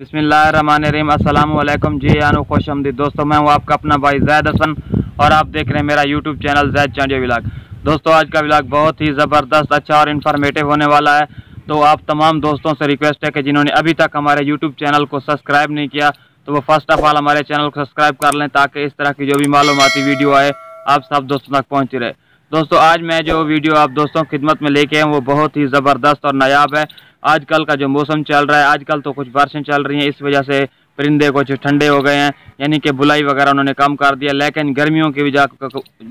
बिस्मिल्लाहिर्रहमानिर्रहीम। अस्सलाम वालेकुम जी यानो खुश आमदीद दोस्तों, मैं हूँ आपका अपना भाई जैद हसन और आप देख रहे हैं मेरा YouTube channel Zaid Chandia vlog. दोस्तों आज का व्लॉग बहुत ही ज़बरदस्त, अच्छा और इन्फॉर्मेटिव होने वाला है। तो आप तमाम दोस्तों से रिक्वेस्ट है कि जिन्होंने अभी तक हमारे यूट्यूब चैनल को सब्सक्राइब नहीं किया तो वो फर्स्ट ऑफ ऑल हमारे चैनल को सब्सक्राइब कर लें ताकि इस तरह की जो भी मालूमाती वीडियो आए आप सब दोस्तों तक पहुँची रहे। दोस्तों आज मैं जो वीडियो आप दोस्तों की खिदमत में लेके आए वो बहुत ही ज़बरदस्त और नायाब है। आजकल का जो मौसम चल रहा है, आजकल तो कुछ बारिशें चल रही हैं, इस वजह से परिंदे कुछ ठंडे हो गए हैं, यानी कि बुलाई वगैरह उन्होंने कम कर दिया। लेकिन गर्मियों की वजह,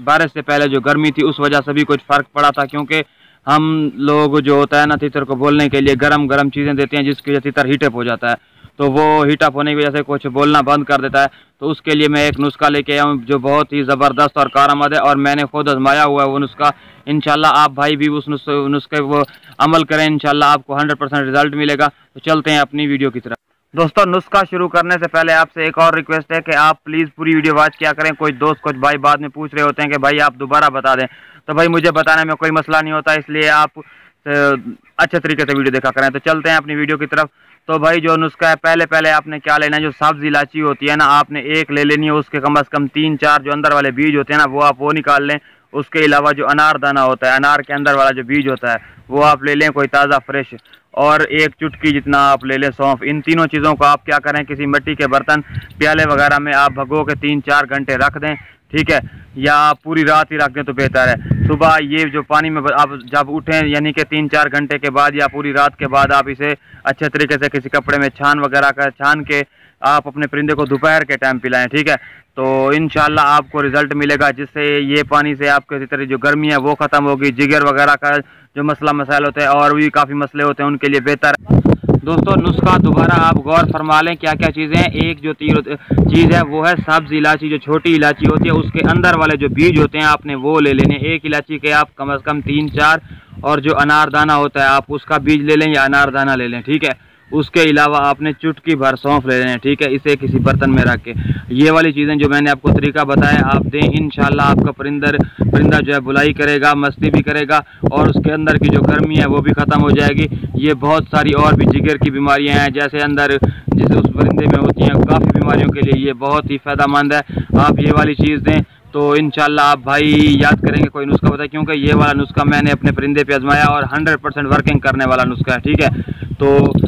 बारिश से पहले जो गर्मी थी उस वजह से भी कुछ फ़र्क पड़ा था, क्योंकि हम लोग जो होता है ना तितर को बोलने के लिए गरम गरम चीज़ें देते हैं जिसकी वजह से तितर हीटअप हो जाता है, तो वो हीटअप होने की वजह से कुछ बोलना बंद कर देता है। तो उसके लिए मैं एक नुस्खा लेके आया हूँ जो बहुत ही ज़बरदस्त और कारआमद है और मैंने खुद आजमाया हुआ है वो नुस्खा। इंशाल्लाह आप भाई भी उस नुस्खे वो अमल करें, इंशाल्लाह आपको 100% रिजल्ट मिलेगा। तो चलते हैं अपनी वीडियो की तरफ। दोस्तों नुस्खा शुरू करने से पहले आपसे एक और रिक्वेस्ट है कि आप प्लीज़ पूरी वीडियो वॉच किया करें। कुछ दोस्त कुछ भाई बाद में पूछ रहे होते हैं कि भाई आप दोबारा बता दें, तो भाई मुझे बताने में कोई मसला नहीं होता, इसलिए आप अच्छे तरीके से वीडियो देखा करें। तो चलते हैं अपनी वीडियो की तरफ। तो भाई जो नुस्खा है, पहले आपने क्या लेना है, जो सब्ज इलायची होती है ना आपने एक ले लेनी है, उसके कम से कम 3-4 जो अंदर वाले बीज होते हैं ना वो आप वो निकाल लें। उसके अलावा जो अनार दाना होता है, अनार के अंदर वाला जो बीज होता है वो आप ले लें कोई ताज़ा फ्रेश, और एक चुटकी जितना आप ले लें सौंफ। इन तीनों चीज़ों को आप क्या करें, किसी मिट्टी के बर्तन प्याले वगैरह में आप भगो के 3-4 घंटे रख दें, ठीक है, या पूरी रात ही रख दें तो बेहतर है। सुबह ये जो पानी में आप जब उठें यानी कि 3-4 घंटे के बाद या पूरी रात के बाद आप इसे अच्छे तरीके से किसी कपड़े में छान के आप अपने परिंदे को दोपहर के टाइम पिलाएं, ठीक है। तो इंशाल्लाह आपको रिजल्ट मिलेगा, जिससे ये पानी से आपके तरह जो गर्मी है वो ख़त्म होगी। जिगर वगैरह का जो मसला मसाइल होते हैं और भी काफ़ी मसले होते हैं उनके लिए बेहतर है। दोस्तों नुस्खा दोबारा आप गौर फरमा लें क्या क्या चीज़ें हैं। एक जो चीज़ है वो है सब्ज़ इलायची, जो छोटी इलायची होती है उसके अंदर वाले जो बीज होते हैं आपने वो ले लेने। एक इलायची के आप कम से कम 3-4, और जो अनारदाना होता है आप उसका बीज ले लें या अनारदाना ले लें, ठीक है। उसके अलावा आपने चुटकी भर सौंफ ले लें, ठीक है, इसे किसी बर्तन में रख के। ये वाली चीज़ें जो मैंने आपको तरीका बताया आप दें, इंशाल्लाह आपका परिंदा जो है बुलाई करेगा, मस्ती भी करेगा और उसके अंदर की जो गर्मी है वो भी ख़त्म हो जाएगी। ये बहुत सारी और भी जिगर की बीमारियां हैं जैसे अंदर जिस उस परिंदे में होती हैं, काफ़ी बीमारियों के लिए ये बहुत ही फ़ायदेमंद है। आप ये वाली चीज़ दें तो इंशाल्लाह आप भाई याद करेंगे कोई नुस्खा बताए, क्योंकि ये वाला नुस्खा मैंने अपने परिंदे पे आजमाया और 100% वर्किंग करने वाला नुस्खा है, ठीक है। तो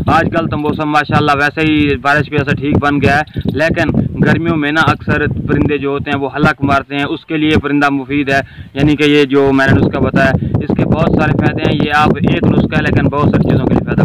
आजकल तो मौसम माशाल्लाह वैसे ही बारिश की वजह से ठीक बन गया है, लेकिन गर्मियों में ना अक्सर परिंदे जो होते हैं वो हलक मारते हैं, उसके लिए परिंदा मुफीद है। यानी कि ये जो मैंने नुस्खा बताया इसके बहुत सारे फ़ायदे हैं। ये आप एक नुस्खा है लेकिन बहुत सारी चीज़ों के लिए फ़ायदा